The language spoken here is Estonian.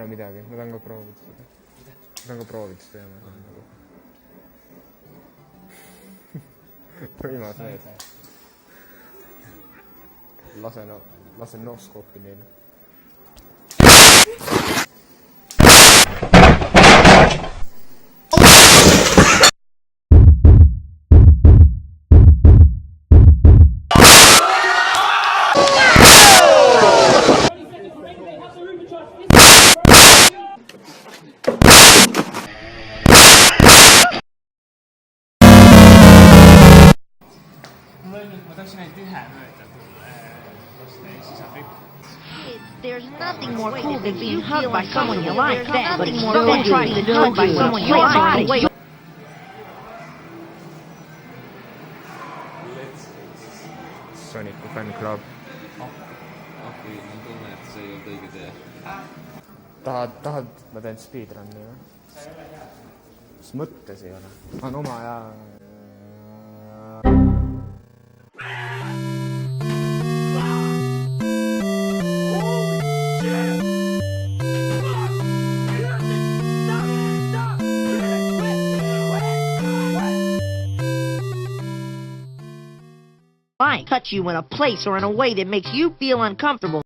midagi, ma tahan ka proovida seda. Ma tahan ka proovida seda ja ma tahan nagu... võimas mees. Lase noskoopi neile. There's nothing more cool than being hugged by someone you like that, but don't try to be hugged by someone you like. Sooniku Fan Club. Okei, ma tunnen, et see ei olnud õige tee. Tahad, ma teen speedrunni või? Mis mõttes ei ole? On oma ja... Cut you in a place or in a way that makes you feel uncomfortable.